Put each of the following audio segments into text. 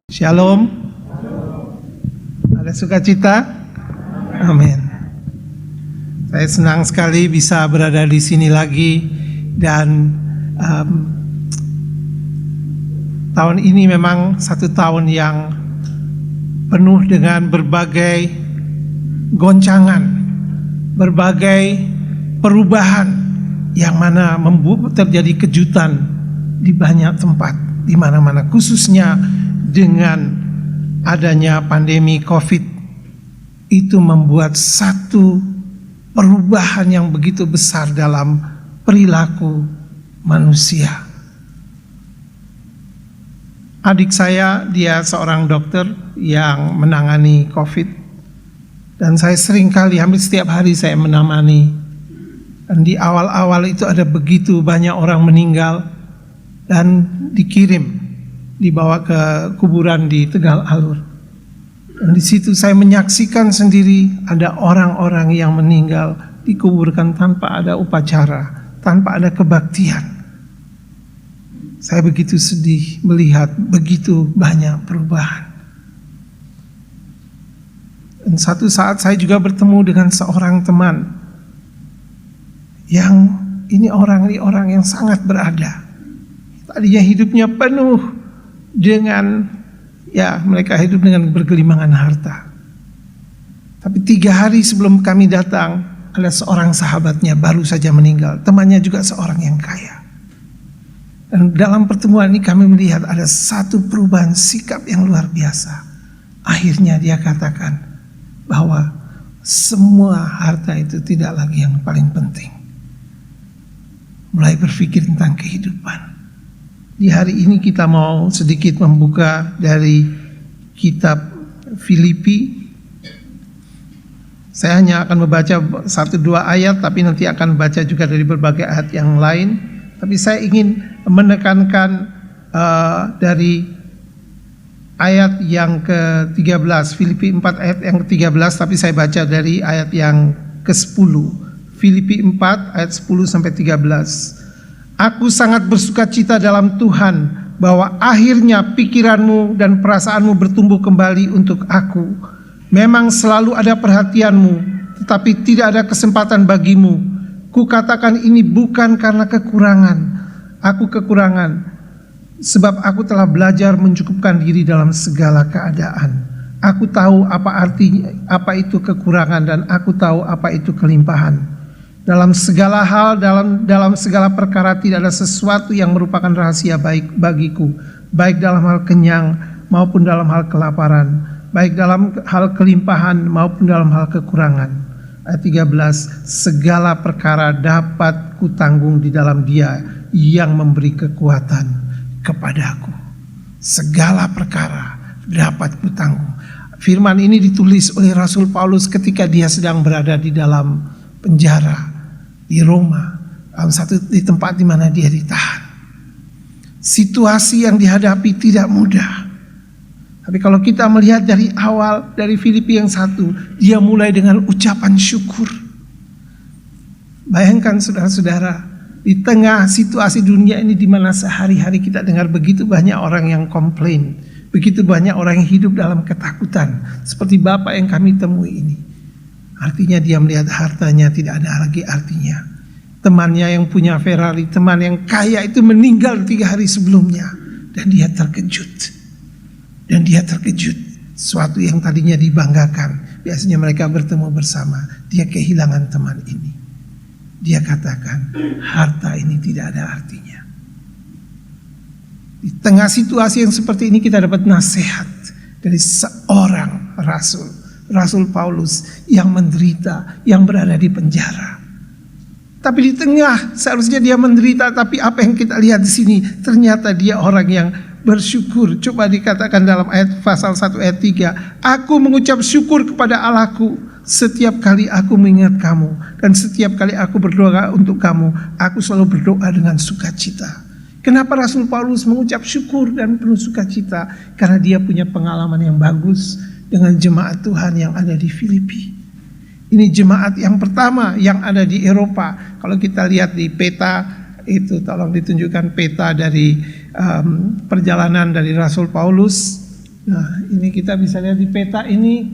Shalom. Ada sukacita? Amin. Saya senang sekali bisa berada di sini lagi dan tahun ini memang satu tahun yang penuh dengan berbagai goncangan, berbagai perubahan yang mana membuat terjadi kejutan di banyak tempat, di mana-mana, khususnya dengan adanya pandemi COVID. Itu membuat satu perubahan yang begitu besar dalam perilaku manusia. Adik saya, dia seorang dokter yang menangani COVID, dan saya sering kali, hampir setiap hari saya menemani. Dan di awal-awal itu ada begitu banyak orang meninggal dan dibawa ke kuburan di Tegal Alur. Dan di situ saya menyaksikan sendiri ada orang-orang yang meninggal dikuburkan tanpa ada upacara, tanpa ada kebaktian. Saya begitu sedih melihat begitu banyak perubahan. Dan satu saat saya juga bertemu dengan seorang teman yang ini orang yang sangat berada. Tadinya hidupnya penuh dengan, mereka hidup dengan bergelimangan harta. Tapi 3 hari sebelum kami datang, ada seorang sahabatnya baru saja meninggal. Temannya juga seorang yang kaya. Dan dalam pertemuan ini kami melihat ada satu perubahan sikap yang luar biasa. Akhirnya dia katakan bahwa semua harta itu tidak lagi yang paling penting. Mulai berpikir tentang kehidupan. Di hari ini kita mau sedikit membuka dari kitab Filipi. Saya hanya akan membaca 1-2 ayat, tapi nanti akan baca juga dari berbagai ayat yang lain. Tapi saya ingin menekankan dari ayat yang ke-13, Filipi 4 ayat yang ke-13, tapi saya baca dari ayat yang ke-10. Filipi 4 ayat 10 sampai 13. Aku sangat bersukacita dalam Tuhan bahwa akhirnya pikiranmu dan perasaanmu bertumbuh kembali untuk aku. Memang selalu ada perhatianmu, tetapi tidak ada kesempatan bagimu. Kukatakan ini bukan karena kekurangan. Aku kekurangan, sebab aku telah belajar mencukupkan diri dalam segala keadaan. Aku tahu apa itu kekurangan, dan aku tahu apa itu kelimpahan. Dalam segala hal, dalam segala perkara tidak ada sesuatu yang merupakan rahasia baik bagiku, baik dalam hal kenyang maupun dalam hal kelaparan, baik dalam hal kelimpahan maupun dalam hal kekurangan. Ayat 13, segala perkara dapat kutanggung di dalam Dia yang memberi kekuatan kepadaku. Segala perkara dapat kutanggung. Firman ini ditulis oleh Rasul Paulus ketika dia sedang berada di dalam penjara di Roma, di tempat di mana dia ditahan. Situasi yang dihadapi tidak mudah. Tapi kalau kita melihat dari awal, dari Filipi yang 1, dia mulai dengan ucapan syukur. Bayangkan saudara-saudara, di tengah situasi dunia ini di mana sehari-hari kita dengar begitu banyak orang yang komplain, begitu banyak orang yang hidup dalam ketakutan, seperti Bapak yang kami temui ini. Artinya dia melihat hartanya tidak ada lagi artinya. Temannya yang punya Ferrari, teman yang kaya itu meninggal 3 hari sebelumnya. Dan dia terkejut. Suatu yang tadinya dibanggakan. Biasanya mereka bertemu bersama. Dia kehilangan teman ini. Dia katakan, harta ini tidak ada artinya. Di tengah situasi yang seperti ini kita dapat nasihat dari seorang Rasul Paulus yang menderita, yang berada di penjara. Tapi di tengah seharusnya dia menderita, tapi apa yang kita lihat di sini, ternyata dia orang yang bersyukur. Coba dikatakan dalam ayat pasal 1 ayat 3, aku mengucap syukur kepada Allahku setiap kali aku mengingat kamu, dan setiap kali aku berdoa untuk kamu, aku selalu berdoa dengan sukacita. Kenapa Rasul Paulus mengucap syukur dan penuh sukacita? Karena dia punya pengalaman yang bagus dengan jemaat Tuhan yang ada di Filipi. Ini jemaat yang pertama yang ada di Eropa. Kalau kita lihat di peta itu, tolong ditunjukkan peta dari perjalanan dari Rasul Paulus. Nah, ini kita bisa lihat di peta ini,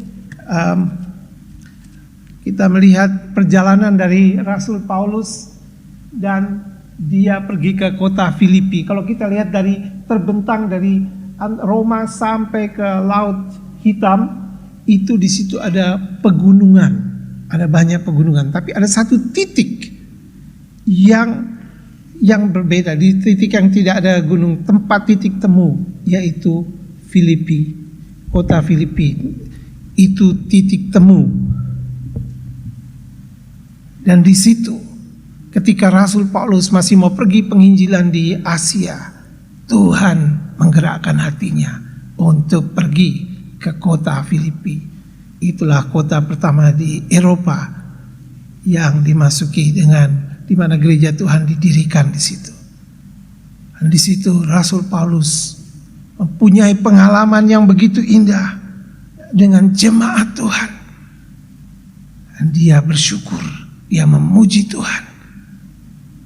kita melihat perjalanan dari Rasul Paulus dan dia pergi ke kota Filipi. Kalau kita lihat dari terbentang dari Roma sampai ke Laut Hitam, itu di situ ada pegunungan, ada banyak pegunungan. Tapi ada satu titik yang berbeda, di titik yang tidak ada gunung, tempat titik temu, yaitu Filipi, kota Filipi. Itu titik temu. Dan di situ ketika Rasul Paulus masih mau pergi penginjilan di Asia, Tuhan menggerakkan hatinya untuk pergi ke kota Filipi. Itulah kota pertama di Eropa yang dimasuki di mana gereja Tuhan didirikan di situ. Dan di situ Rasul Paulus mempunyai pengalaman yang begitu indah dengan jemaat Tuhan. Dan dia bersyukur, dia memuji Tuhan.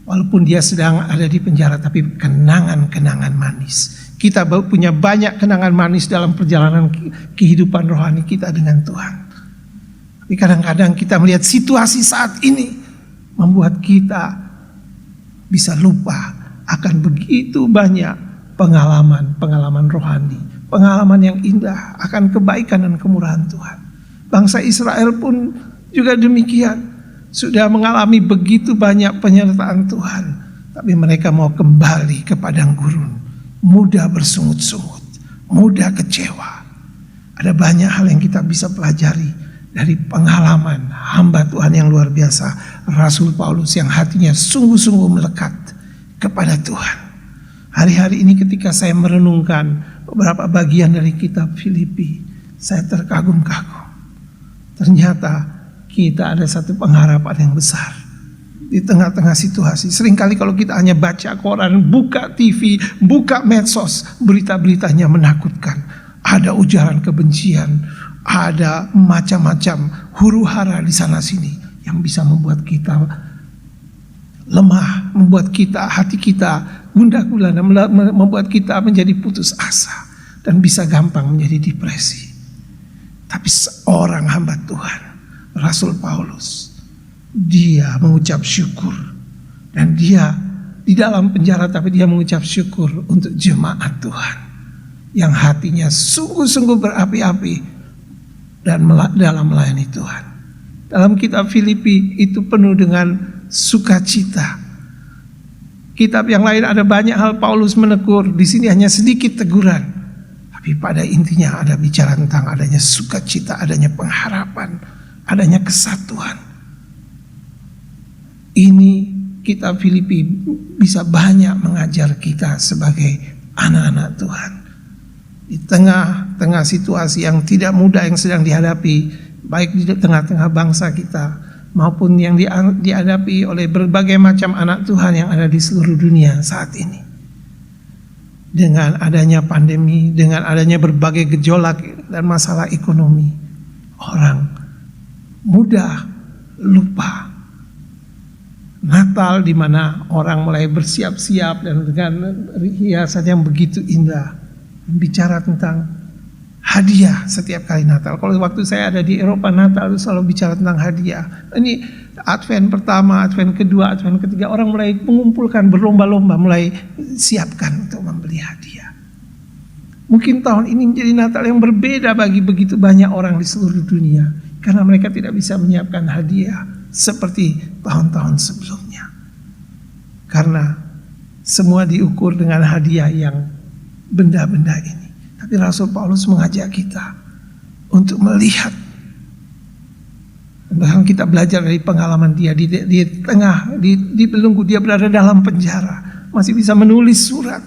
Walaupun dia sedang ada di penjara, tapi kenangan-kenangan manis. Kita punya banyak kenangan manis dalam perjalanan kehidupan rohani kita dengan Tuhan. Tapi kadang-kadang kita melihat situasi saat ini membuat kita bisa lupa akan begitu banyak pengalaman rohani, pengalaman yang indah akan kebaikan dan kemurahan Tuhan. Bangsa Israel pun juga demikian. Sudah mengalami begitu banyak penyertaan Tuhan, tapi mereka mau kembali ke padang gurun, mudah bersungut-sungut, mudah kecewa. Ada banyak hal yang kita bisa pelajari dari pengalaman hamba Tuhan yang luar biasa, Rasul Paulus, yang hatinya sungguh-sungguh melekat kepada Tuhan. Hari-hari ini ketika saya merenungkan beberapa bagian dari kitab Filipi, saya terkagum-kagum. Ternyata kita ada satu pengharapan yang besar di tengah-tengah situasi. Seringkali kalau kita hanya baca koran, buka TV, buka medsos, berita-beritanya menakutkan. Ada ujaran kebencian, ada macam-macam huru-hara di sana sini yang bisa membuat kita lemah, membuat kita, hati kita gundah gulana, membuat kita menjadi putus asa dan bisa gampang menjadi depresi. Tapi seorang hamba Tuhan, Rasul Paulus, dia mengucap syukur, dan dia di dalam penjara tapi dia mengucap syukur untuk jemaat Tuhan yang hatinya sungguh-sungguh berapi-api dan dalam melayani Tuhan. Dalam kitab Filipi itu penuh dengan sukacita. Kitab yang lain ada banyak hal Paulus menegur, di sini hanya sedikit teguran. Tapi pada intinya ada bicara tentang adanya sukacita, adanya pengharapan, adanya kesatuan. Ini kitab Filipi bisa banyak mengajar kita sebagai anak-anak Tuhan. Di tengah-tengah situasi yang tidak mudah yang sedang dihadapi, baik di tengah-tengah bangsa kita maupun yang dihadapi oleh berbagai macam anak Tuhan yang ada di seluruh dunia saat ini. Dengan adanya pandemi, dengan adanya berbagai gejolak dan masalah ekonomi, orang mudah lupa Natal, di mana orang mulai bersiap-siap dan dengan hiasan yang begitu indah, bicara tentang hadiah setiap kali Natal. Kalau waktu saya ada di Eropa, Natal itu selalu bicara tentang hadiah. Ini Advent pertama, Advent kedua, Advent ketiga, orang mulai mengumpulkan berlomba-lomba, mulai siapkan untuk membeli hadiah. Mungkin tahun ini menjadi Natal yang berbeda bagi begitu banyak orang di seluruh dunia, karena mereka tidak bisa menyiapkan hadiah seperti tahun-tahun sebelumnya. Karena semua diukur dengan hadiah yang benda-benda ini. Tapi Rasul Paulus mengajak kita untuk melihat. Bahkan kita belajar dari pengalaman dia di belenggu, dia berada dalam penjara, masih bisa menulis surat.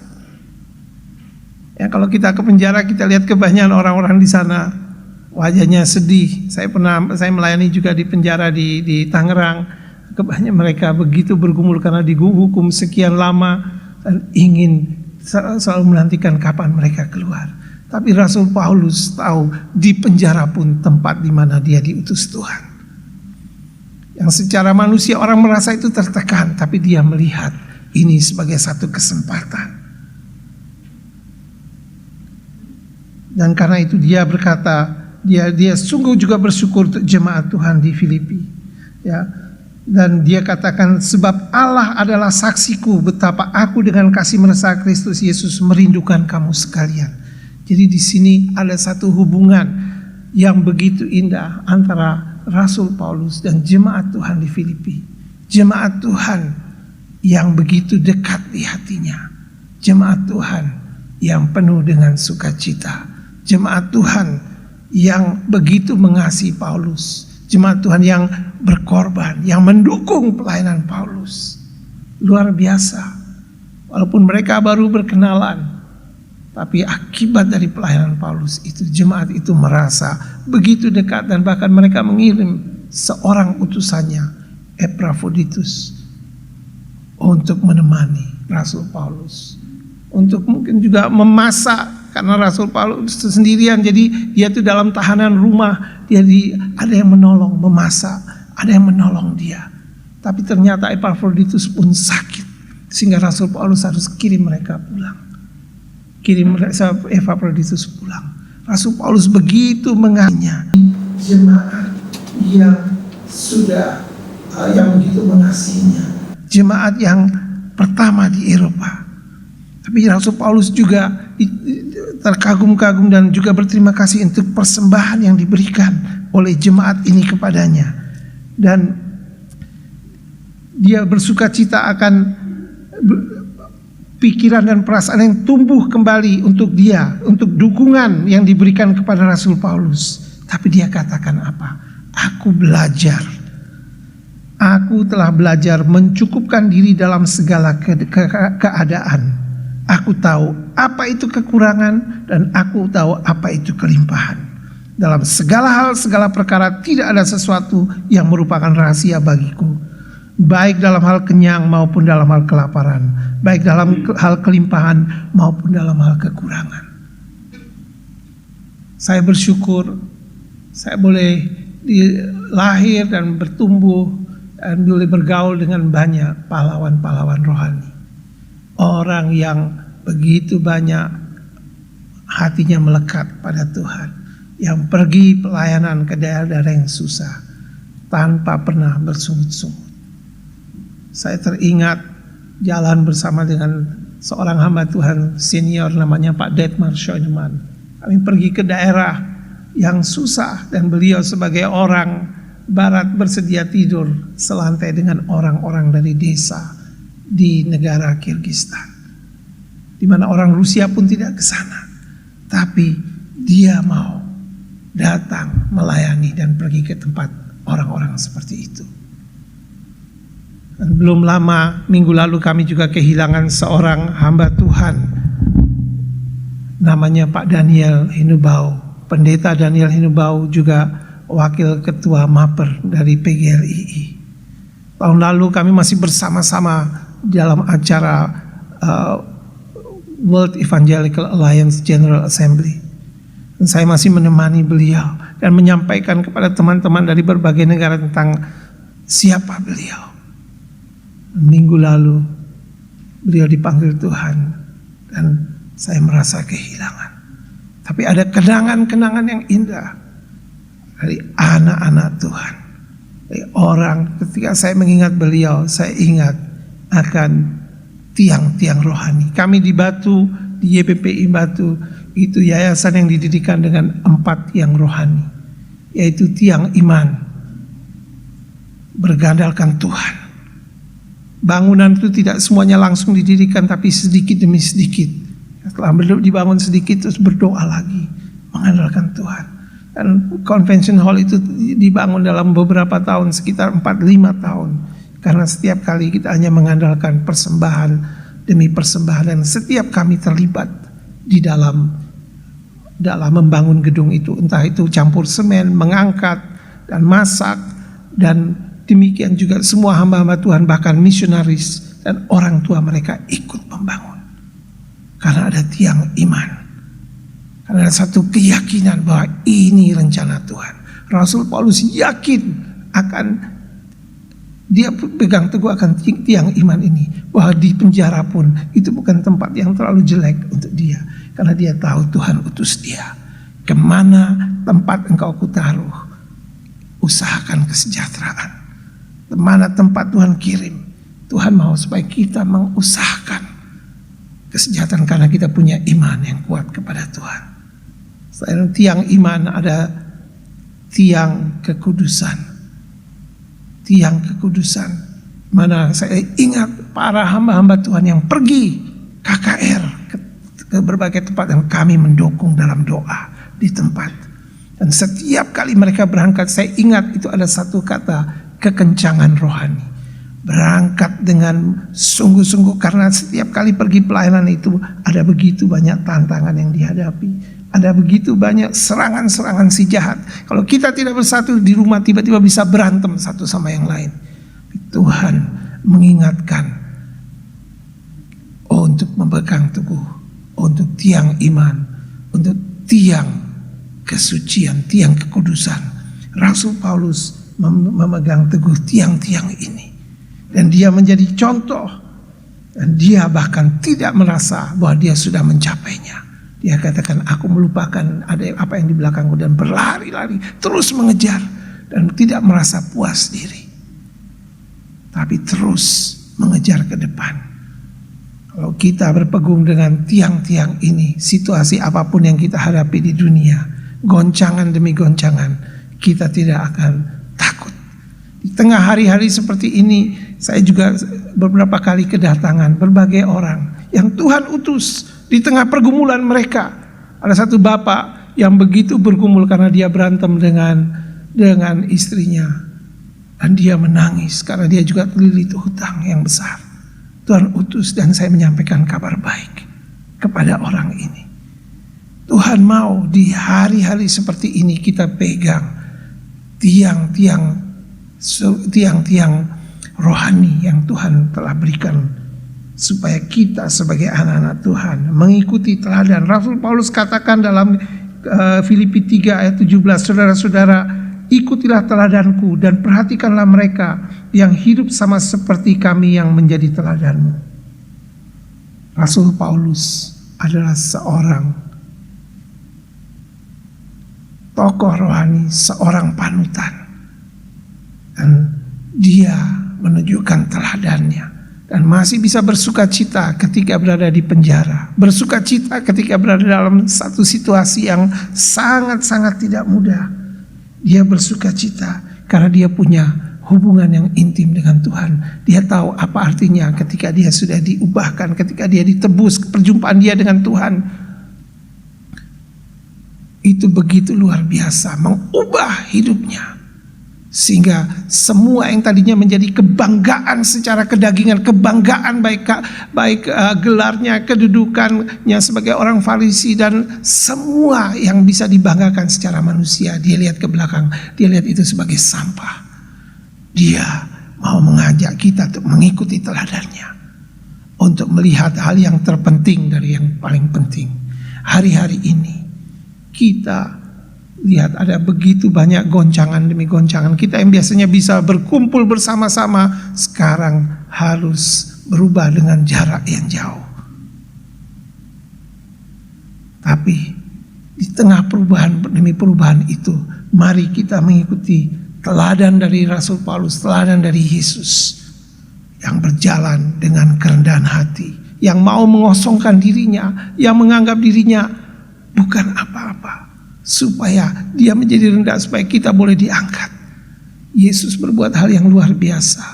Ya, kalau kita ke penjara, kita lihat kebanyakan orang-orang di sana wajahnya sedih. Saya melayani juga di penjara di Tangerang. Kebanyakan mereka begitu bergumul karena dihukum sekian lama dan ingin selalu menantikan kapan mereka keluar. Tapi Rasul Paulus tahu di penjara pun tempat di mana dia diutus Tuhan. Yang secara manusia orang merasa itu tertekan, tapi dia melihat ini sebagai satu kesempatan. Dan karena itu dia berkata, dia sungguh juga bersyukur untuk jemaat Tuhan di Filipi. Ya. Dan dia katakan, sebab Allah adalah saksiku betapa aku dengan kasih meresah Kristus Yesus merindukan kamu sekalian. Jadi di sini ada satu hubungan yang begitu indah antara Rasul Paulus dan jemaat Tuhan di Filipi. Jemaat Tuhan yang begitu dekat di hatinya. Jemaat Tuhan yang penuh dengan sukacita. Jemaat Tuhan yang begitu mengasihi Paulus. Jemaat Tuhan yang berkorban, yang mendukung pelayanan Paulus. Luar biasa. Walaupun mereka baru berkenalan, tapi akibat dari pelayanan Paulus itu, jemaat itu merasa begitu dekat, dan bahkan mereka mengirim seorang utusannya, Epaphroditus, untuk menemani Rasul Paulus, untuk mungkin juga memasak. Karena Rasul Paulus sendirian, jadi dia itu dalam tahanan rumah, jadi ada yang menolong memasak, ada yang menolong dia. Tapi ternyata Epaphroditus pun sakit, sehingga Rasul Paulus harus kirim mereka pulang. Kirim Epaphroditus pulang. Rasul Paulus begitu mengasihinya, jemaat yang sudah yang begitu mengasihinya, jemaat yang pertama di Eropa. Tapi Rasul Paulus juga terkagum-kagum dan juga berterima kasih untuk persembahan yang diberikan oleh jemaat ini kepadanya. Dan dia bersukacita akan pikiran dan perasaan yang tumbuh kembali untuk dia, untuk dukungan yang diberikan kepada Rasul Paulus. Tapi dia katakan apa? Aku telah belajar mencukupkan diri dalam segala keadaan. Aku tahu apa itu kekurangan dan aku tahu apa itu kelimpahan. Dalam segala hal, segala perkara tidak ada sesuatu yang merupakan rahasia bagiku. Baik dalam hal kenyang maupun dalam hal kelaparan. Baik dalam hal kelimpahan maupun dalam hal kekurangan. Saya bersyukur saya boleh lahir dan bertumbuh dan boleh bergaul dengan banyak pahlawan-pahlawan rohani. Orang yang begitu banyak hatinya melekat pada Tuhan, yang pergi pelayanan ke daerah-daerah yang susah tanpa pernah bersungut-sungut. Saya teringat jalan bersama dengan seorang hamba Tuhan senior namanya Pak Detmar Schoenemann. Kami pergi ke daerah yang susah dan beliau sebagai orang barat bersedia tidur selantai dengan orang-orang dari desa di negara Kyrgyzstan, di mana orang Rusia pun tidak ke sana, tapi dia mau datang melayani dan pergi ke tempat orang-orang seperti itu. Dan belum lama, minggu lalu kami juga kehilangan seorang hamba Tuhan, namanya Pak Daniel Hinubau. Pendeta Daniel Hinubau juga wakil ketua MAPER dari PGRII. Tahun lalu kami masih bersama-sama dalam acara World Evangelical Alliance General Assembly. Dan saya masih menemani beliau dan menyampaikan kepada teman-teman dari berbagai negara tentang siapa beliau. Minggu lalu beliau dipanggil Tuhan dan saya merasa kehilangan. Tapi ada kenangan-kenangan yang indah dari anak-anak Tuhan, dari orang. Ketika saya mengingat beliau, saya ingat akan tiang-tiang rohani. Kami di Batu, di YPPI Batu, itu yayasan yang didirikan dengan 4 tiang rohani, yaitu tiang iman, bergandalkan Tuhan. Bangunan itu tidak semuanya langsung didirikan, tapi sedikit demi sedikit. Setelah dibangun sedikit, terus berdoa lagi, mengandalkan Tuhan. Dan convention hall itu dibangun dalam beberapa tahun, sekitar 4-5 tahun. Karena setiap kali kita hanya mengandalkan persembahan demi persembahan, dan setiap kami terlibat di dalam membangun gedung itu, entah itu campur semen, mengangkat dan masak, dan demikian juga semua hamba-hamba Tuhan, bahkan misionaris dan orang tua mereka ikut membangun. Karena ada tiang iman, karena ada satu keyakinan bahwa ini rencana Tuhan. Rasul Paulus yakin akan, dia pegang teguh akan tiang iman ini, bahwa di penjara pun itu bukan tempat yang terlalu jelek untuk dia, karena dia tahu Tuhan utus dia. Kemana tempat engkau kutaruh, usahakan kesejahteraan. Kemana tempat Tuhan kirim, Tuhan mau supaya kita mengusahakan kesejahteraan karena kita punya iman yang kuat kepada Tuhan. Selain tiang iman ada tiang kekudusan. Tiang kekudusan. Mana saya ingat para hamba-hamba Tuhan yang pergi KKR ke berbagai tempat dan kami mendukung dalam doa di tempat. Dan setiap kali mereka berangkat, saya ingat itu ada satu kata, kekencangan rohani. Berangkat dengan sungguh-sungguh karena setiap kali pergi pelayanan itu ada begitu banyak tantangan yang dihadapi. Ada begitu banyak serangan-serangan si jahat. Kalau kita tidak bersatu di rumah tiba-tiba bisa berantem satu sama yang lain. Tuhan mengingatkan untuk memegang teguh, untuk tiang iman, untuk tiang kesucian, tiang kekudusan. Rasul Paulus memegang teguh tiang-tiang ini. Dan dia menjadi contoh. Dan dia bahkan tidak merasa bahwa dia sudah mencapainya. Dia katakan, aku melupakan ada apa yang di belakangku dan berlari-lari terus mengejar dan tidak merasa puas diri. Tapi terus mengejar ke depan. Kalau kita berpegang dengan tiang-tiang ini, situasi apapun yang kita hadapi di dunia, goncangan demi goncangan, kita tidak akan takut. Di tengah hari-hari seperti ini, saya juga beberapa kali kedatangan berbagai orang yang Tuhan utus. Di tengah pergumulan mereka, ada satu bapak yang begitu bergumul karena dia berantem dengan istrinya. Dan dia menangis karena dia juga terlilit hutang yang besar. Tuhan utus dan saya menyampaikan kabar baik kepada orang ini. Tuhan mau di hari-hari seperti ini kita pegang tiang-tiang rohani yang Tuhan telah berikan, supaya kita sebagai anak-anak Tuhan mengikuti teladan. Rasul Paulus katakan dalam Filipi 3 ayat 17, saudara-saudara, ikutilah teladanku dan perhatikanlah mereka yang hidup sama seperti kami yang menjadi teladanmu. Rasul Paulus adalah seorang tokoh rohani, seorang panutan. Dan dia menunjukkan teladannya. Dan masih bisa bersuka cita ketika berada di penjara. Bersuka cita ketika berada dalam satu situasi yang sangat-sangat tidak mudah. Dia bersuka cita karena dia punya hubungan yang intim dengan Tuhan. Dia tahu apa artinya ketika dia sudah diubahkan, ketika dia ditebus, perjumpaan dia dengan Tuhan. Itu begitu luar biasa, mengubah hidupnya. Sehingga semua yang tadinya menjadi kebanggaan secara kedagingan, kebanggaan baik gelarnya, kedudukannya sebagai orang Farisi dan semua yang bisa dibanggakan secara manusia, dia lihat ke belakang, dia lihat itu sebagai sampah. Dia mau mengajak kita untuk mengikuti teladannya, untuk melihat hal yang terpenting dari yang paling penting. Hari-hari ini kita lihat ada begitu banyak goncangan demi goncangan. Kita yang biasanya bisa berkumpul bersama-sama sekarang harus berubah dengan jarak yang jauh. Tapi di tengah perubahan demi perubahan itu, mari kita mengikuti teladan dari Rasul Paulus, teladan dari Yesus yang berjalan dengan kerendahan hati, yang mau mengosongkan dirinya, yang menganggap dirinya bukan apa-apa, supaya dia menjadi rendah, supaya kita boleh diangkat. Yesus berbuat hal yang luar biasa.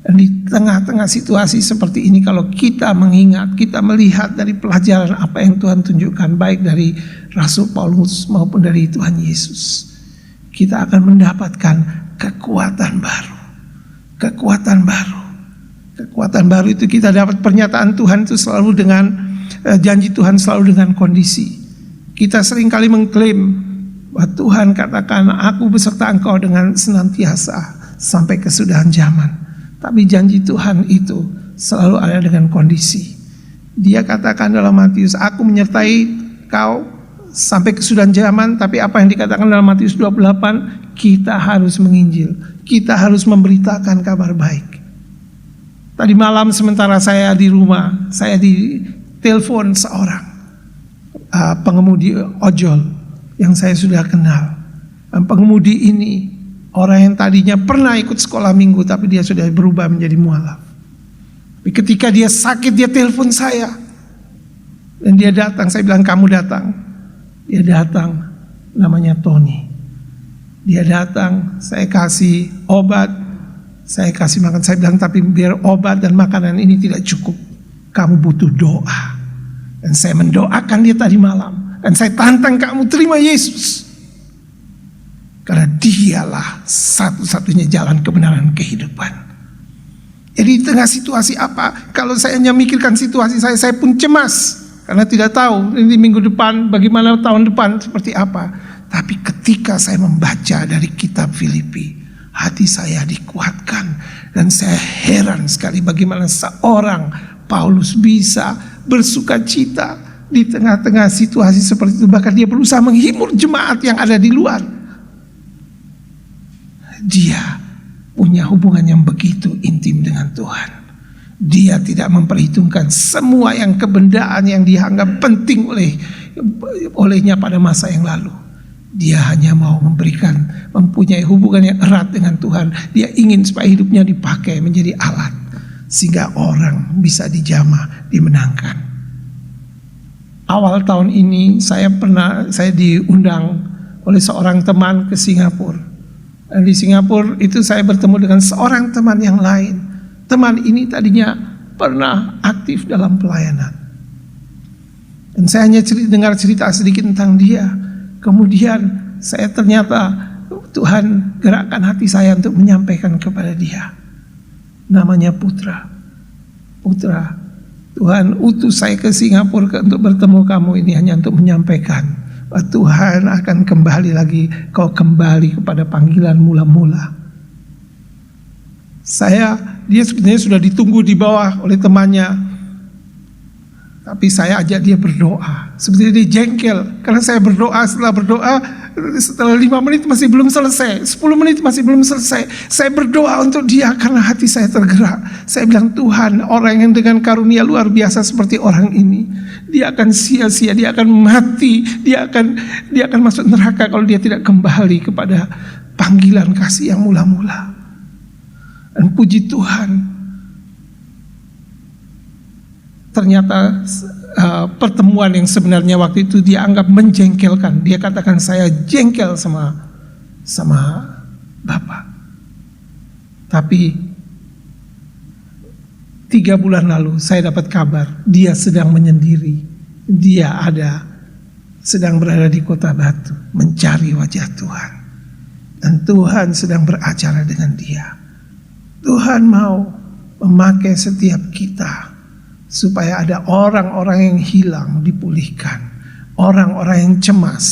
Dan di tengah-tengah situasi seperti ini, kalau kita mengingat, kita melihat dari pelajaran apa yang Tuhan tunjukkan, baik dari Rasul Paulus maupun dari Tuhan Yesus, kita akan mendapatkan kekuatan baru. Kekuatan baru. Kekuatan baru itu kita dapat, pernyataan Tuhan itu selalu dengan janji Tuhan selalu dengan kondisi. Kita seringkali mengklaim bahwa Tuhan katakan, aku beserta engkau dengan senantiasa sampai kesudahan zaman. Tapi janji Tuhan itu selalu ada dengan kondisi. Dia katakan dalam Matius, aku menyertai kau sampai kesudahan zaman. Tapi apa yang dikatakan dalam Matius 28, kita harus menginjil, kita harus memberitakan kabar baik. Tadi malam sementara saya di rumah, saya ditelepon seorang pengemudi ojol. yang saya sudah kenal. Dan pengemudi ini orang yang tadinya pernah ikut sekolah minggu, tapi dia sudah berubah menjadi mualaf. Tapi ketika dia sakit, dia telepon saya. Dan dia datang, saya bilang kamu datang. Dia datang, namanya Tony. Dia datang, saya kasih obat, saya kasih makan. Saya bilang tapi biar obat dan makanan ini tidak cukup, kamu butuh doa. Dan saya mendoakan dia tadi malam. Dan saya tantang kamu terima Yesus. Karena dialah satu-satunya jalan kebenaran kehidupan. Jadi di tengah situasi apa? Kalau saya hanya mikirkan situasi saya pun cemas. Karena tidak tahu ini minggu depan, bagaimana tahun depan seperti apa. Tapi ketika saya membaca dari kitab Filipi, hati saya dikuatkan. Dan saya heran sekali bagaimana seorang Paulus bisa bersuka cita di tengah-tengah situasi seperti itu. Bahkan dia berusaha menghibur jemaat yang ada di luar. Dia punya hubungan yang begitu intim dengan Tuhan. Dia tidak memperhitungkan semua yang kebendaan yang dianggap penting olehnya pada masa yang lalu. Dia hanya mau mempunyai hubungan yang erat dengan Tuhan. Dia ingin supaya hidupnya dipakai menjadi alat sehingga orang bisa dijamah, dimenangkan. Awal tahun ini saya diundang oleh seorang teman ke Singapura. Dan di Singapura itu saya bertemu dengan seorang teman yang lain. Teman ini tadinya pernah aktif dalam pelayanan. Dan saya hanya dengar cerita sedikit tentang dia. Kemudian saya ternyata Tuhan gerakkan hati saya untuk menyampaikan kepada dia. Namanya Putra. Tuhan utus saya ke Singapura untuk bertemu kamu ini hanya untuk menyampaikan bahwa Tuhan akan kembali lagi, kau kembali kepada panggilan mula-mula. Dia sebenarnya sudah ditunggu di bawah oleh temannya, tapi saya ajak dia berdoa. Sebenarnya dia jengkel karena saya berdoa, setelah 5 menit masih belum selesai, 10 menit masih belum selesai. Saya berdoa untuk dia karena hati saya tergerak. Saya bilang, Tuhan, orang yang dengan karunia luar biasa seperti orang ini, dia akan sia-sia, dia akan mati, dia akan masuk neraka kalau dia tidak kembali kepada panggilan kasih yang mula-mula. Dan puji Tuhan, ternyata pertemuan yang sebenarnya waktu itu dia anggap menjengkelkan. Dia katakan saya jengkel sama Bapak. Tapi 3 bulan lalu saya dapat kabar dia sedang menyendiri. Dia sedang berada di Kota Batu mencari wajah Tuhan. Dan Tuhan sedang beracara dengan dia. Tuhan mau memakai setiap kita supaya ada orang-orang yang hilang dipulihkan, orang-orang yang cemas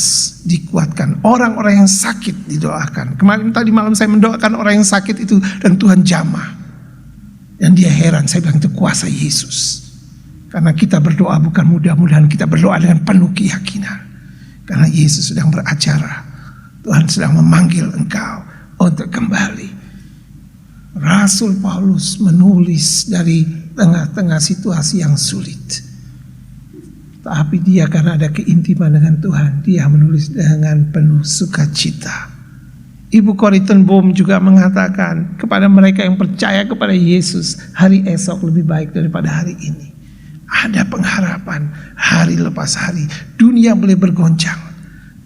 dikuatkan, orang-orang yang sakit didoakan. Tadi malam saya mendoakan orang yang sakit itu dan Tuhan jamah. Dan dia heran, saya bilang itu kuasa Yesus. Karena kita berdoa bukan mudah-mudahan, kita berdoa dengan penuh keyakinan. Karena Yesus sedang beracara, Tuhan sedang memanggil engkau untuk kembali. Rasul Paulus menulis dari tengah-tengah situasi yang sulit. Tapi dia karena ada keintiman dengan Tuhan, dia menulis dengan penuh sukacita. Ibu Corrie ten Boom juga mengatakan kepada mereka yang percaya kepada Yesus, hari esok lebih baik daripada hari ini. Ada pengharapan hari lepas hari. Dunia boleh bergoncang,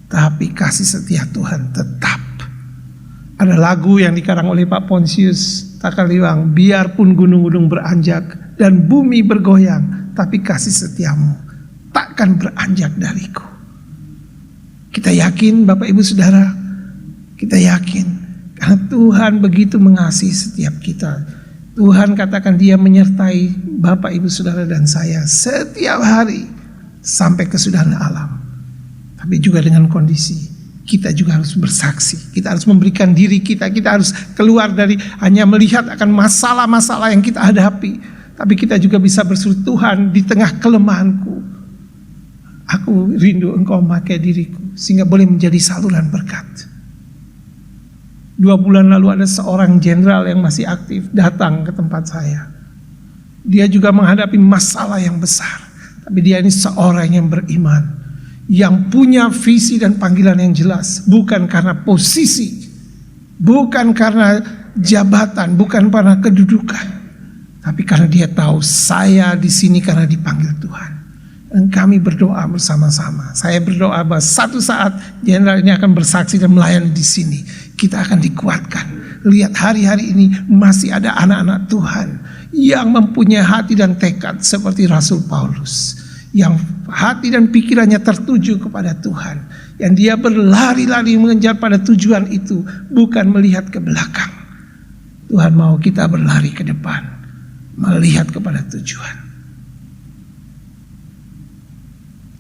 tapi kasih setia Tuhan tetap. Ada lagu yang dikarang oleh Pak Pontius Takaliwang, biarpun gunung-gunung beranjak dan bumi bergoyang, tapi kasih setiamu takkan beranjak dariku. Kita yakin Bapak Ibu Saudara, kita yakin karena Tuhan begitu mengasihi setiap kita. Tuhan katakan dia menyertai Bapak Ibu Saudara dan saya setiap hari sampai kesudahan alam. Tapi juga dengan kondisi kita juga harus bersaksi, kita harus memberikan diri kita harus keluar dari hanya melihat akan masalah-masalah yang kita hadapi. Tapi kita juga bisa berseru, Tuhan, di tengah kelemahanku, aku rindu Engkau memakai diriku sehingga boleh menjadi saluran berkat. 2 bulan lalu ada seorang jenderal yang masih aktif datang ke tempat saya. Dia juga menghadapi masalah yang besar, tapi dia ini seorang yang beriman, yang punya visi dan panggilan yang jelas, bukan karena posisi, bukan karena jabatan, bukan karena kedudukan, tapi karena dia tahu saya di sini karena dipanggil Tuhan. Dan kami berdoa bersama-sama. Saya berdoa bahwa satu saat general ini akan bersaksi dan melayani di sini. Kita akan dikuatkan. Lihat hari-hari ini masih ada anak-anak Tuhan yang mempunyai hati dan tekad seperti Rasul Paulus, yang hati dan pikirannya tertuju kepada Tuhan, yang dia berlari-lari mengejar pada tujuan itu, bukan melihat ke belakang. Tuhan mau kita berlari ke depan, melihat kepada tujuan.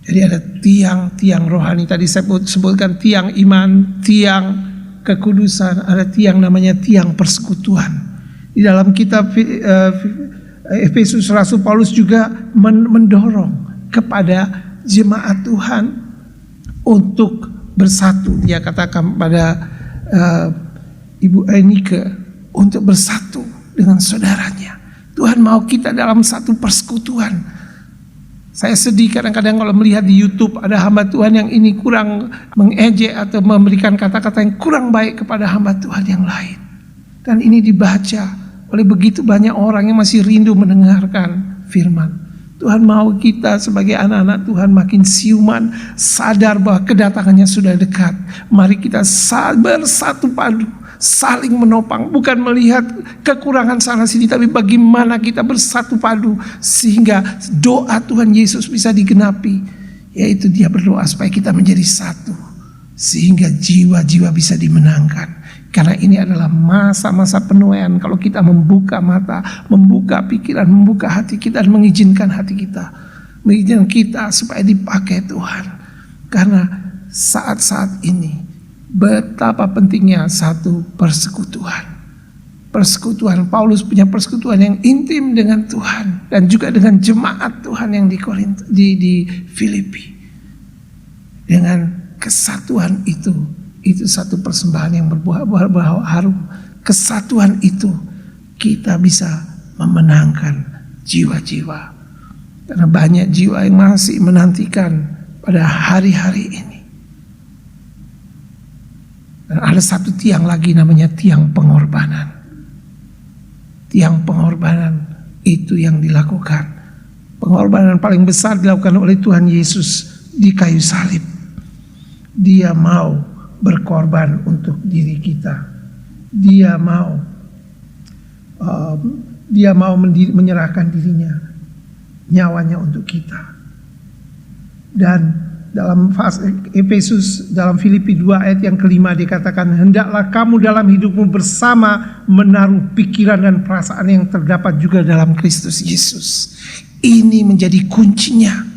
Jadi ada tiang-tiang rohani, tadi saya sebutkan tiang iman, tiang kekudusan, ada tiang namanya tiang persekutuan. Di dalam kitab Efesus, Rasul Paulus juga mendorong kepada jemaat Tuhan untuk bersatu. Dia katakan pada Ibu Enike untuk bersatu dengan saudaranya. Tuhan mau kita dalam satu persekutuan. Saya sedih kadang-kadang kalau melihat di YouTube ada hamba Tuhan yang ini kurang mengejek atau memberikan kata-kata yang kurang baik kepada hamba Tuhan yang lain. Dan ini dibaca oleh begitu banyak orang yang masih rindu mendengarkan firman. Tuhan mau kita sebagai anak-anak Tuhan makin siuman, sadar bahwa kedatangannya sudah dekat. Mari kita bersatu padu, saling menopang, bukan melihat kekurangan sana sini, tapi bagaimana kita bersatu padu sehingga doa Tuhan Yesus bisa digenapi, yaitu dia berdoa supaya kita menjadi satu sehingga jiwa-jiwa bisa dimenangkan. Karena ini adalah masa-masa penuaian. Kalau kita membuka mata, membuka pikiran, membuka hati kita, dan mengizinkan hati kita, mengizinkan kita supaya dipakai Tuhan. Karena saat-saat ini betapa pentingnya satu persekutuan. Persekutuan, Paulus punya persekutuan yang intim dengan Tuhan dan juga dengan jemaat Tuhan yang di Filipi. Dengan kesatuan itu satu persembahan yang berbau harum. Kesatuan itu kita bisa memenangkan jiwa-jiwa. Karena banyak jiwa yang masih menantikan pada hari-hari ini. Dan ada satu tiang lagi namanya tiang pengorbanan. Tiang pengorbanan itu yang dilakukan. Pengorbanan paling besar dilakukan oleh Tuhan Yesus di kayu salib. Dia mau berkorban untuk diri kita. Dia mau menyerahkan dirinya, nyawanya untuk kita. Dan dalam Efesus, dalam Filipi 2 ayat yang kelima dikatakan, hendaklah kamu dalam hidupmu bersama menaruh pikiran dan perasaan yang terdapat juga dalam Kristus Yesus. Ini menjadi kuncinya.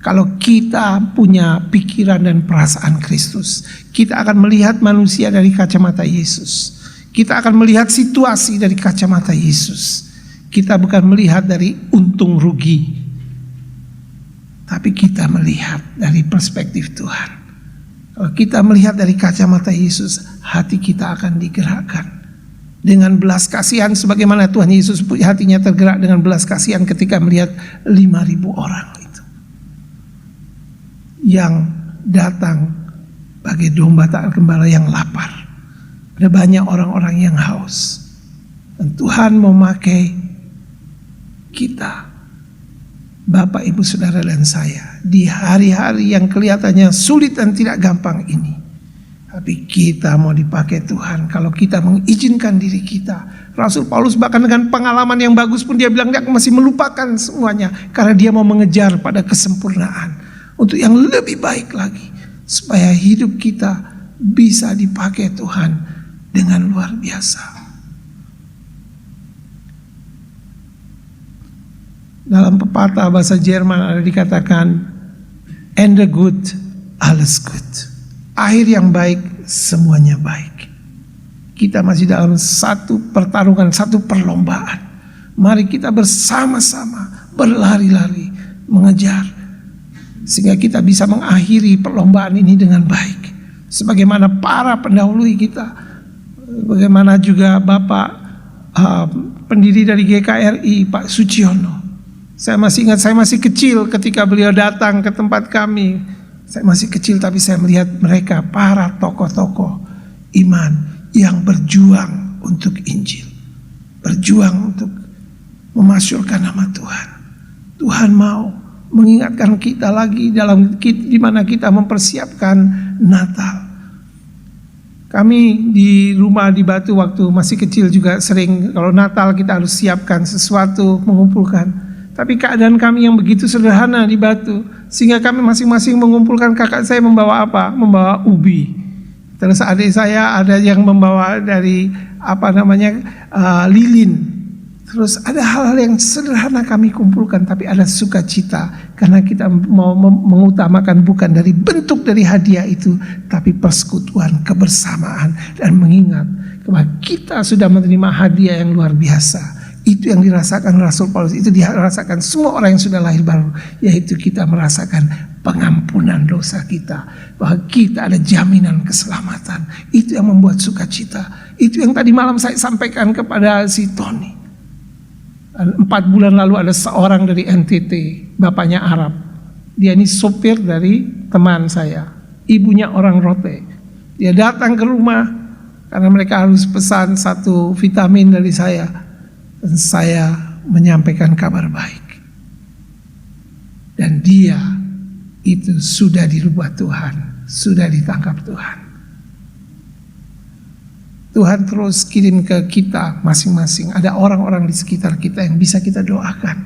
Kalau kita punya pikiran dan perasaan Kristus, kita akan melihat manusia dari kacamata Yesus. Kita akan melihat situasi dari kacamata Yesus. Kita bukan melihat dari untung rugi, tapi kita melihat dari perspektif Tuhan. Kalau kita melihat dari kacamata Yesus, hati kita akan digerakkan dengan belas kasihan, sebagaimana Tuhan Yesus hatinya tergerak dengan belas kasihan ketika melihat 5.000 orang itu yang datang bagai domba tak gembala yang lapar. Ada banyak orang-orang yang haus, dan Tuhan memakai kita, Bapak, Ibu, Saudara, dan saya di hari-hari yang kelihatannya sulit dan tidak gampang ini. Tapi kita mau dipakai Tuhan kalau kita mengizinkan diri kita. Rasul Paulus bahkan dengan pengalaman yang bagus pun dia bilang dia masih melupakan semuanya, karena dia mau mengejar pada kesempurnaan untuk yang lebih baik lagi, supaya hidup kita bisa dipakai Tuhan dengan luar biasa. Dalam pepatah bahasa Jerman ada dikatakan, "Ende gut, alles gut." Akhir yang baik, semuanya baik. Kita masih dalam satu pertarungan, satu perlombaan. Mari kita bersama-sama berlari-lari, mengejar, sehingga kita bisa mengakhiri perlombaan ini dengan baik. Sebagaimana para pendahulu kita, bagaimana juga Bapak pendiri dari GKRI, Pak Suciono. Saya masih ingat, saya masih kecil ketika beliau datang ke tempat kami Saya masih kecil tapi saya melihat mereka para tokoh-tokoh iman yang berjuang untuk Injil, berjuang untuk memasyurkan nama Tuhan. Tuhan mau mengingatkan kita lagi di mana kita mempersiapkan Natal. Kami di rumah di Batu waktu masih kecil juga sering kalau Natal kita harus siapkan sesuatu, mengumpulkan. Tapi keadaan kami yang begitu sederhana di Batu, sehingga kami masing-masing mengumpulkan. Kakak saya membawa apa? Membawa ubi. Terus adik saya ada yang membawa dari lilin. Terus ada hal-hal yang sederhana kami kumpulkan, tapi ada sukacita karena kita mau mengutamakan bukan dari bentuk dari hadiah itu, tapi persekutuan, kebersamaan, dan mengingat bahwa kita sudah menerima hadiah yang luar biasa. Itu yang dirasakan Rasul Paulus, itu dirasakan semua orang yang sudah lahir baru, yaitu kita merasakan pengampunan dosa kita, bahwa kita ada jaminan keselamatan. Itu yang membuat sukacita. Itu yang tadi malam saya sampaikan kepada si Tony. 4 bulan lalu ada seorang dari NTT, bapaknya Arab. Dia ini sopir dari teman saya, ibunya orang Rote. Dia datang ke rumah karena mereka harus pesan 1 vitamin dari saya. Dan saya menyampaikan kabar baik. Dan dia itu sudah dirubah Tuhan, sudah ditangkap Tuhan. Tuhan terus kirim ke kita masing-masing. Ada orang-orang di sekitar kita yang bisa kita doakan.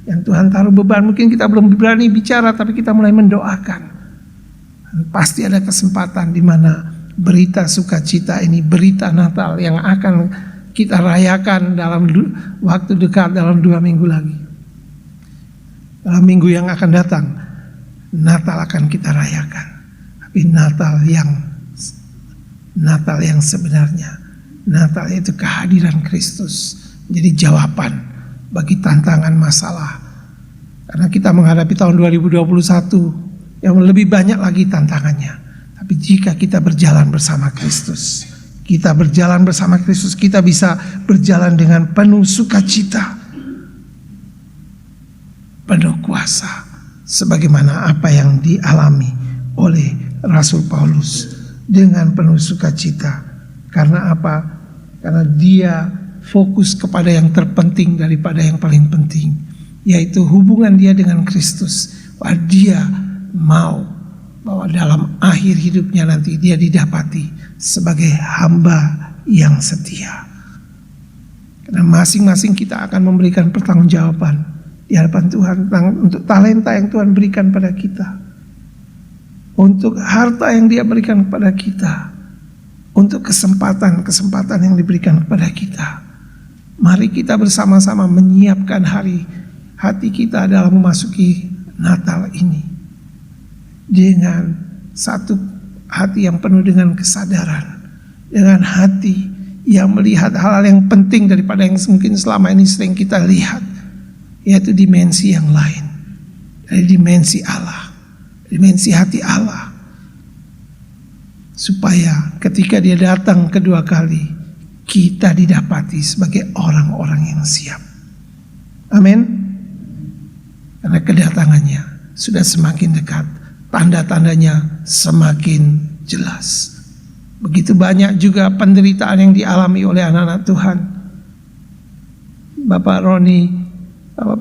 Yang Tuhan taruh beban, mungkin kita belum berani bicara, tapi kita mulai mendoakan. Dan pasti ada kesempatan di mana berita sukacita ini, berita Natal yang akan kita rayakan dalam waktu dekat, dalam 2 minggu lagi. Dalam minggu yang akan datang, Natal akan kita rayakan. Tapi Natal yang sebenarnya. Natal itu kehadiran Kristus menjadi jawaban bagi tantangan masalah. Karena kita menghadapi tahun 2021 yang lebih banyak lagi tantangannya. Tapi jika kita berjalan bersama Kristus, kita bisa berjalan dengan penuh sukacita, penuh kuasa, sebagaimana apa yang dialami oleh Rasul Paulus dengan penuh sukacita. Karena apa? Karena dia fokus kepada yang terpenting daripada yang paling penting, yaitu hubungan dia dengan Kristus. Bahwa dia mau bahwa dalam akhir hidupnya nanti dia didapati sebagai hamba yang setia. Karena masing-masing kita akan memberikan pertanggungjawaban di hadapan Tuhan untuk talenta yang Tuhan berikan pada kita, untuk harta yang Dia berikan kepada kita, untuk kesempatan yang diberikan kepada kita. Mari kita bersama-sama menyiapkan hati kita dalam memasuki Natal ini dengan satu hati yang penuh dengan kesadaran, dengan hati yang melihat hal-hal yang penting daripada yang mungkin selama ini sering kita lihat, yaitu dimensi yang lain, dari dimensi Allah, dimensi hati Allah. Supaya ketika dia datang kedua kali, kita didapati sebagai orang-orang yang siap. Amin. Karena kedatangannya sudah semakin dekat, tanda-tandanya semakin jelas. Begitu banyak juga penderitaan yang dialami oleh anak-anak Tuhan. Bapak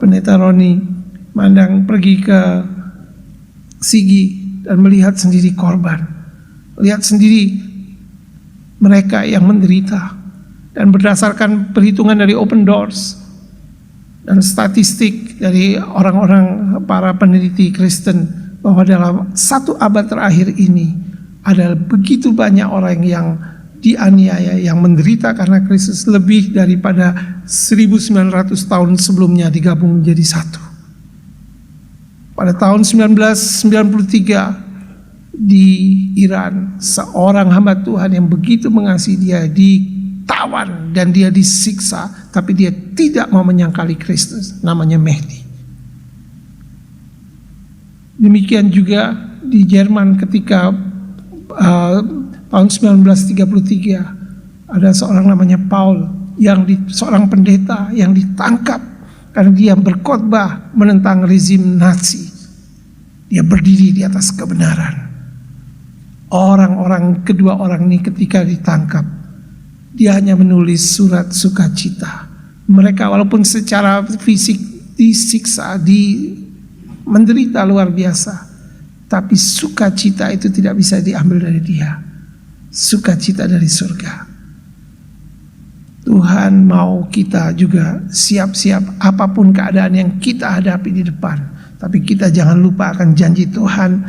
Pendeta Roni mandang pergi ke Sigi dan melihat sendiri korban. Lihat sendiri mereka yang menderita. Dan berdasarkan perhitungan dari Open Doors dan statistik dari orang-orang para peneliti Kristen, bahwa dalam 1 abad terakhir ini ada begitu banyak orang yang dianiaya, yang menderita karena Kristus, lebih daripada 1900 tahun sebelumnya digabung menjadi satu. Pada tahun 1993 di Iran, seorang hamba Tuhan yang begitu mengasihi dia ditawan dan dia disiksa, tapi dia tidak mau menyangkali Kristus, namanya Mehdi. Demikian juga di Jerman ketika tahun 1933 ada seorang namanya Paul, seorang pendeta yang ditangkap karena dia berkhotbah menentang rezim Nazi. Dia berdiri di atas kebenaran. Kedua orang ini ketika ditangkap, dia hanya menulis surat sukacita. Mereka walaupun secara fisik disiksa, menderita luar biasa, tapi sukacita itu tidak bisa diambil dari dia. Sukacita dari surga. Tuhan mau kita juga siap-siap apapun keadaan yang kita hadapi di depan. Tapi kita jangan lupa akan janji Tuhan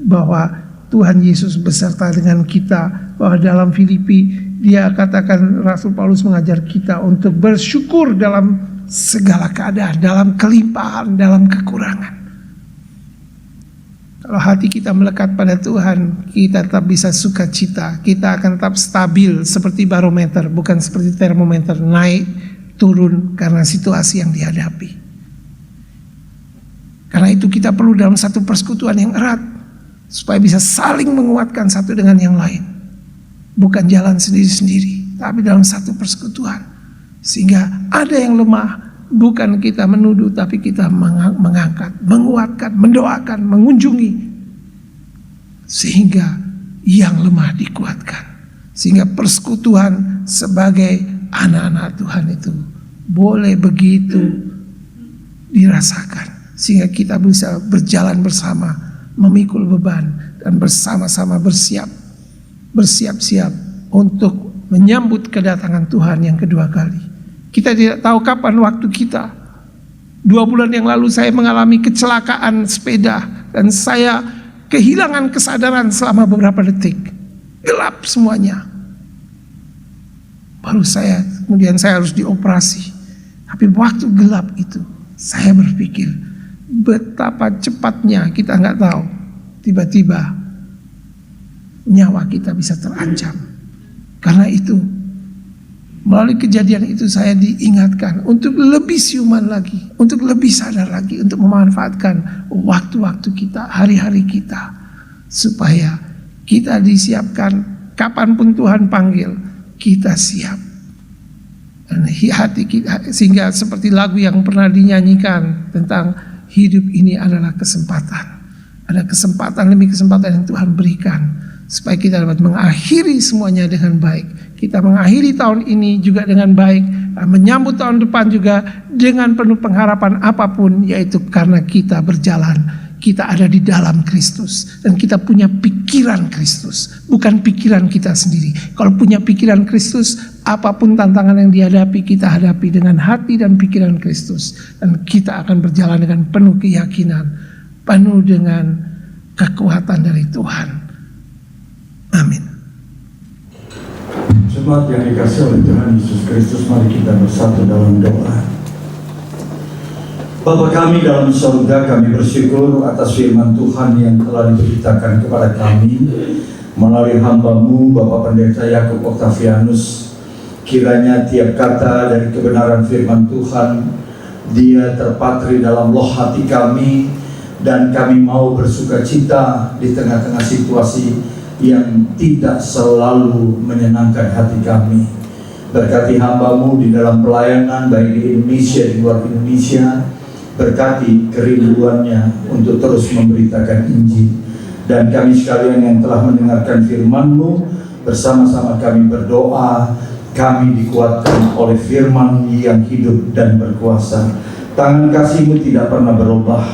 bahwa Tuhan Yesus beserta dengan kita. Bahwa dalam Filipi dia katakan, Rasul Paulus mengajar kita untuk bersyukur dalam segala keadaan, dalam kelimpahan, dalam kekurangan. Kalau hati kita melekat pada Tuhan, kita tetap bisa sukacita. Kita akan tetap stabil seperti barometer, bukan seperti termometer, naik turun karena situasi yang dihadapi. Karena itu kita perlu dalam satu persekutuan yang erat, supaya bisa saling menguatkan satu dengan yang lain. Bukan jalan sendiri-sendiri, tapi dalam satu persekutuan. Sehingga ada yang lemah, bukan kita menuduh, tapi kita mengangkat, menguatkan, mendoakan, mengunjungi. Sehingga yang lemah dikuatkan. Sehingga persekutuan sebagai anak-anak Tuhan itu boleh begitu dirasakan. Sehingga kita bisa berjalan bersama, memikul beban, dan bersama-sama bersiap-siap untuk menyambut kedatangan Tuhan yang kedua kali. Kita tidak tahu kapan waktu kita. 2 bulan yang lalu saya mengalami kecelakaan sepeda dan saya kehilangan kesadaran selama beberapa detik. Gelap semuanya. Kemudian saya harus dioperasi. Tapi waktu gelap itu saya berpikir betapa cepatnya kita nggak tahu. Tiba-tiba nyawa kita bisa terancam. Karena itu melalui kejadian itu saya diingatkan untuk lebih siuman lagi, untuk lebih sadar lagi, untuk memanfaatkan waktu-waktu kita, hari-hari kita, supaya kita disiapkan kapanpun Tuhan panggil, kita siap. Dan hati kita, sehingga seperti lagu yang pernah dinyanyikan tentang hidup ini adalah kesempatan. Ada kesempatan demi kesempatan yang Tuhan berikan, supaya kita dapat mengakhiri semuanya dengan baik. Kita mengakhiri tahun ini juga dengan baik, menyambut tahun depan juga dengan penuh pengharapan apapun, yaitu karena kita berjalan, kita ada di dalam Kristus, dan kita punya pikiran Kristus, bukan pikiran kita sendiri. Kalau punya pikiran Kristus, apapun tantangan yang dihadapi, kita hadapi dengan hati dan pikiran Kristus, dan kita akan berjalan dengan penuh keyakinan, penuh dengan kekuatan dari Tuhan. Amin. Jemaat yang dikasihi oleh Tuhan Yesus Kristus, mari kita bersatu dalam doa. Bapa kami dalam surga, kami bersyukur atas firman Tuhan yang telah diberitakan kepada kami melalui hamba-Mu Bapak Pendeta Yakub Octavianus. Kiranya tiap kata dari kebenaran firman Tuhan dia terpatri dalam loh hati kami, dan kami mau bersukacita di tengah-tengah situasi yang tidak selalu menyenangkan hati kami. Berkati hamba-Mu di dalam pelayanan, baik di Indonesia, di luar Indonesia. Berkati kerinduannya untuk terus memberitakan Injil. Dan kami sekalian yang telah mendengarkan firman-Mu, bersama-sama kami berdoa, kami dikuatkan oleh firman yang hidup dan berkuasa. Tangan kasih-Mu tidak pernah berubah,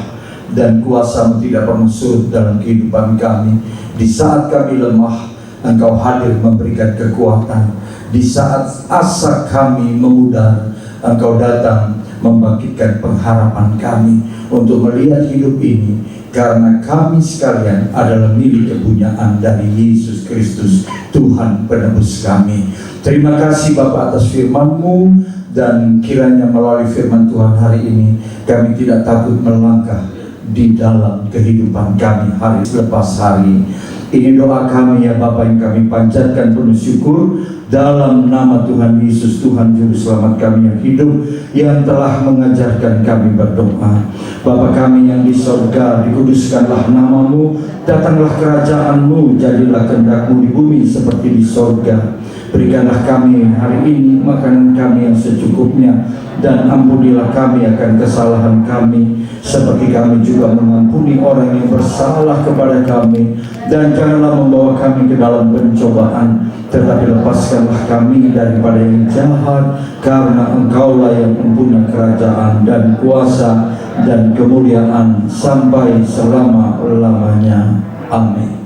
dan kuasa-Mu tidak pernah surut dalam kehidupan kami. Di saat kami lemah, Engkau hadir memberikan kekuatan. Di saat asa kami memudar, Engkau datang membangkitkan pengharapan kami untuk melihat hidup ini, karena kami sekalian adalah milik kepunyaan dari Yesus Kristus, Tuhan penebus kami. Terima kasih Bapa atas firman-Mu, dan kiranya melalui firman Tuhan hari ini kami tidak takut melangkah di dalam kehidupan kami hari lepas hari. Ini doa kami ya Bapa yang kami panjatkan penuh syukur dalam nama Tuhan Yesus, Tuhan Juru Selamat kami yang hidup, yang telah mengajarkan kami berdoa. Bapa kami yang di sorga, dikuduskanlah nama-Mu, datanglah kerajaan-Mu, jadilah kehendak-Mu di bumi seperti di sorga. Berikanlah kami hari ini makanan kami yang secukupnya, dan ampunilah kami akan kesalahan kami, seperti kami juga mengampuni orang yang bersalah kepada kami, dan janganlah membawa kami ke dalam pencobaan, tetapi lepaskanlah kami daripada yang jahat, karena Engkaulah yang mempunyai kerajaan dan kuasa dan kemuliaan sampai selama-lamanya. Amin.